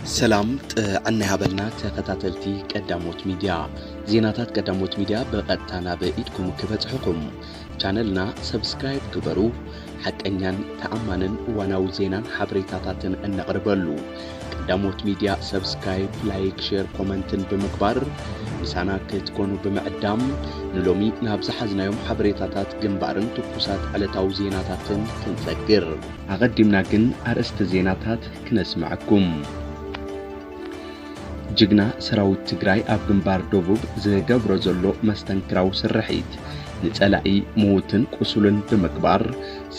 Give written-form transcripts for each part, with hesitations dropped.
سلام عنا هبلنا تكتاتلتي قداموت ميديا زيناتات قداموت ميديا بقطعنا بإيدكم كبصحكم چانلنا سبسكرايب كبرو حقኛን ተአማንን ዋናው ዜናን ሐብሬታታትን እንቀርበሉ قداموت ميديا سبسكرايب لايك شير ኮመንትን በመግባር ምሳና ክትኮኑ በመዕዳም ንሎሚ ናብዛ ሐዝናዮም ሐብሬታታት ግንባርን ትኩሳት ዓለታው ዜናታትን ክንጸግር አቀድምና ግን አርእስተ ዜናታት ክነስማዕኩም جگنا سراوت تگرای ኣብ ግንባር ደቡብ ዝገብሮ ዘሎ መስተንክራው ስርሒት ንጸላኢ ሞትን ቁስሉን በመግባር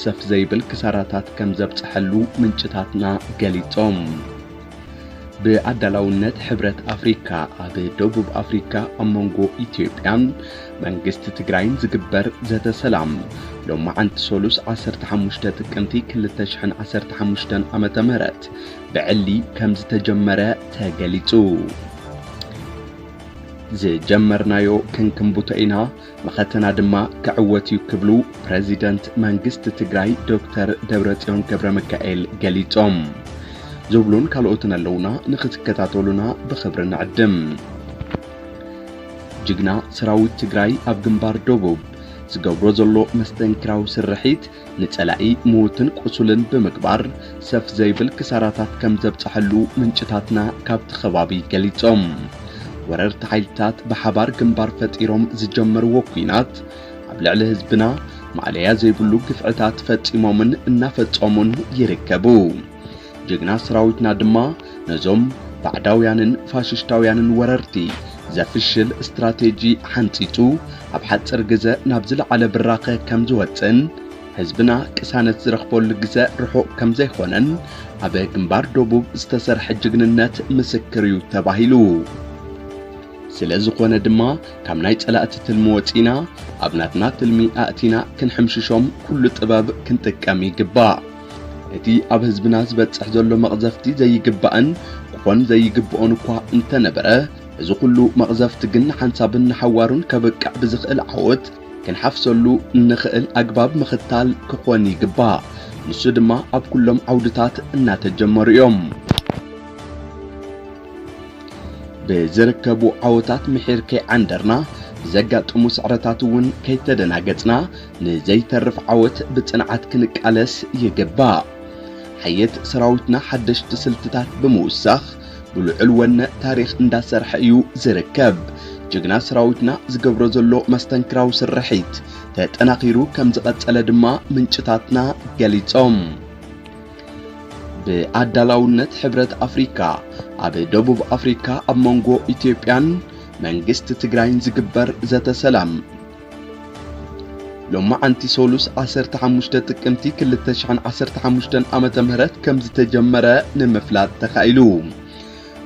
ሰፍ ዘይብል ክሳራታት ከም ዘብጽሐሉ ምንጭታትና ገሊጾም በአዳላውነት ሕብረት አፍሪካ ኣብ ደቡብ አፍሪካ አመንጎ ኢትዮጵያን መንግስት ትግራይን ዝግበር ዘተ ሰላም ሎማዓንቲ ሶሉስ 15 ጥቅምቲ 2015 ዓመተ ምህረት በዕሊ ከም ዝተጀመረ ተገሊጹ ዝጀመርናዮ ክንክምቡተኢና መኸተና ድማ ከዕወት ይክብሉ ፕሬዚደንት መንግስት ትግራይ ዶክተር ደብረጽዮን ገብረሚካኤል ገሊጾም زبلون كالوتنا اللونا نختكتاتولنا بخبر نعدم جگنا سراوت تگراي أب جنبار دوبوب زقبرو زلو مستنكراو سرحيت نتسلاقي موتن قصولن بمقبار سف زيبل كساراتات كم زبتحلو من جتاتنا كابت خبابي قليتهم ورر تحيلتات بحبار جنبار فتيروم زجمر وكوينات عبلعل هزبنا معليا زيبلو قفعتات فتيمومن نافتومن يركبو جگنا سراوتنا دما نزوم بعداويانن فاششتاويانن وررتي زفشل استراتيجي حنتيتو ابحصر غزا نابزل على براقه كم زوتن حزبنا قسانت زرخبول غزا رحو كم زيخونن ابا جنبار دوبوب استسرح جگننت مسكريو تباهيلو سلازقونه دما كم ناي صلات تلموتينا ابناتنا تلمي اتينا كنحمششوم كل طباب كنتقامي غبا اتي اب حزبنا زبصح زلو مقزفتي زي يغبان كون زي يغبون كو انت نبره እዚ ኩሉ መቅዘፍት ግን ሓንሳብን ሓዋሩን ከበቃዕ ብዝኽእል ዓወት ክንሓፍሰሉ ንኽእል አግባብ ምኽታል ክኾን ይግባ ንሱ ድማ ኣብ ኩሎም ዓውድታት እናተጀመሩ እዮም በዝርከቡ ዓወታት ምሕርከ ዓንደርና ዘጋጥሙ ስዕረታት እውን ከይተደናገጽና ንዘይተርፍ ዓወት ብጽንዓት ክንቃለስ ይግባ حيت سراوتنا حدشت سلتታት بموسخ بلعل ون تاريخ እንዳሰርሐ እዩ ዝርከብ جگنا سراوتنا ዝገብሮ ዘሎ መስተንክራው ስርሒት ተጠናኺሩ ከም ዝቀጸለ ድማ ምንጭታትና ገሊጾም በአዳላውነት ሕብረት አፍሪካ ኣብ ደቡብ አፍሪካ ኣብ መንጎ ኢትዮጵያን መንግስት ትግራይን ዝግበር ዘተ ሰላም لما أنتي سولوس 15 تقمتي 2015 عامة مهرت كم زتجمرة نمفلات تخيلو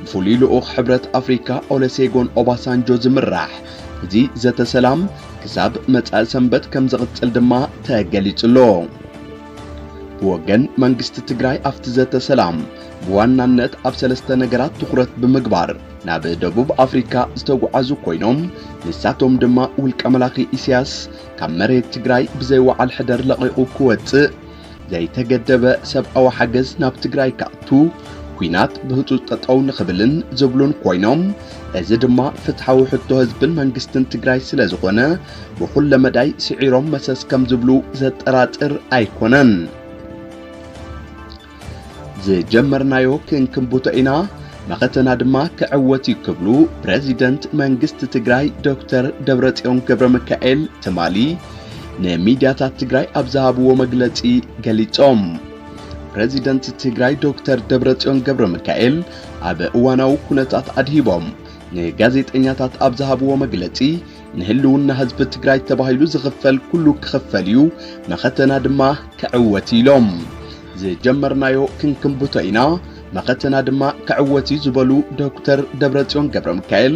فوليلو أخ حبرة أفريكا أوليسيغون أوباسانجو زمراح زي زت سلام كساب متأل سنبت كم زغت الدما تاقليتلو بوغن منغست تقراي أفت زت سلام بوانا نت أبسلست نقرات تخرت بمقبار ناب دبوب أفريكا استوقعزو كوينوم نساتهم دما والكاملاقي إسياس كمريت تقراي بزيوع الحدر لقيقو كوات زي تقدب سب أو حجز ناب تقراي كأتو كوينات بهتو تطعون خبلن زبلون كوينوم ازي دما فتحاو حتو هزبن منغستن تقراي سلازقونا بخل مداي سعيروم مساس كم زبلو زت راتر ايكونن زي جمرنايو كنكم بوتاينا مختنا دما كعوت يكبلو بريزيدنت منغست تግራይ ዶክተር ደብረጽዮን ገብረሚካኤል ተማሊ ነሚዲያታት ትግራይ ኣብዛሃብዎ መግለጺ ገሊጾም ፕሬዚደንት ትግራይ ዶክተር ደብረጽዮን ገብረሚካኤል ኣብ እዋናው ኩነታት ኣድሂቦም ንጋዜጠኛታት ኣብዛሃብዎ መግለጺ ንህልውና ህዝቢ ትግራይ ተባሂሉ ዝኽፈል ኩሉ ክኽፈልዩ መختና ድማ ከዕወት ኢሎም ዝጀመርናዮ ክንክምቡተኢና مختنا دما كعوتي زبلو دكتور دبرتيون ገብረሚካኤል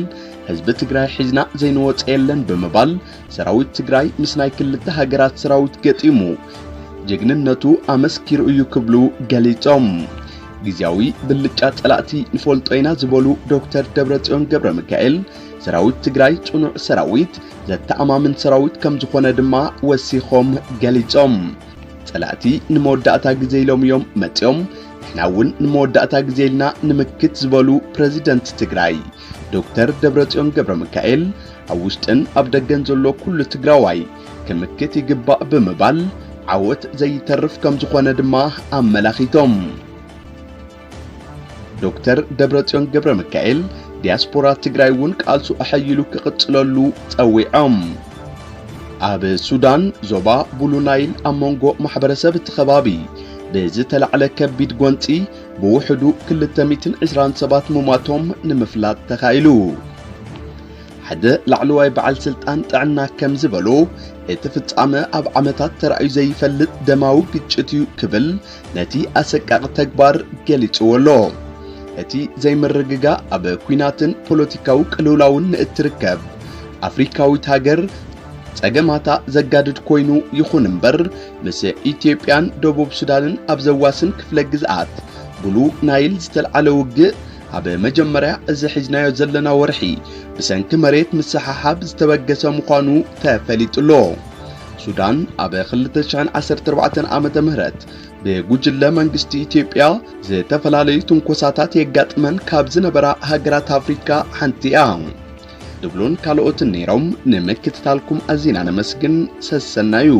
ህዝብ ትግራይ ሒዝና ዘይንወጽ የለን በመባል ሰራዊት ትግራይ ምስናይ ክልተ ሃገራት ሰራዊት ገጢሙ ጀግንነቱ አመስኪሩ እዩ ክብሉ ገሊጾም ግዚያዊ ብልጫ ጸላእቲ ንፈልጦይና ዝበሉ ዶክተር ደብረጽዮን ገብረሚካኤል ሰራዊት ትግራይ ጽኑዕ ሰራዊት ዘተኣማምን ሰራዊት ከም ዝኾነ ድማ ወሲኾም ገሊጾም ጸላእቲ ንመወዳእታ ግዜ ኢሎም እዮም መጽኦም ናውን ንመወዳእታ ግዜልና ንምክት ዝበሉ ፕሬዚደንት ትግራይ ዶክተር ደብረጽዮን ገብረሚካኤል ኣብ ውሽጥን ኣብ ደገን ዘሎ ኩሉ ትግራዋይ ከምክት ይግባእ ብምባል ዓወት ዘይተርፍ ከም ዝኾነ ድማ ኣመላኺቶም ዶክተር ደብረጽዮን ገብረሚካኤል ዲያስፖራ ትግራይ ውን ቃልሱ ኣሐይሉ ክቅጽለሉ ጸዊዖም ኣብ ሱዳን ዞባ ቡሉ ናይል ኣሞንጎ ማሕበረሰብ ተኸባቢ ብዝተላዕለ ከቢድ ጎንፂ ብውሕዱ 227 ሙማቶም ንምፍላጥ ተኻኢሉ ሓደ ላዕለዋይ በዓል ስልጣን ጥዕና ከም ዝበሎ እቲ ፍጻመ ኣብ ዓመታት ተራእዩ ዘይፈልጥ ደማዊ ግጭት እዩ ክብል ነቲ ኣሰቃቂ ተግባር ገሊጽዎሎ እቲ ዘይምርግጋ ኣብ ኩናትን ፖለቲካዊ ቅልውላውን እትርከብ ኣፍሪካዊት ሃገር ጸገማታ ዘጋድድ ኮይኑ ይኹን እምበር ምስ ኢትዮጵያን ደቡብ ሱዳንን ኣብ ዘዋስን ክፍለ ግዝኣት ቡሉ ናይል ዝተልዓለ ውግእ ኣብ መጀመርያ እዚ ሒዝናዮ ዘለና ወርሒ ብሰንኪ መሬት ምስሓሓብ ዝተበገሰ ምዃኑ ተፈሊጡሎ ሱዳን ኣብ 2014 ዓመተ ምህረት ብጉጅለ መንግስቲ ኢትዮጵያ ዝተፈላለዩ ትንኮሳታት የጋጥመን ካብ ዝነበራ ሃገራት ኣፍሪካ ሓንቲ እያ ድብሉን ካልኦትን ነይሮም ንምክትታልኩም ኣዚና ነመስግን ሰሰናዩ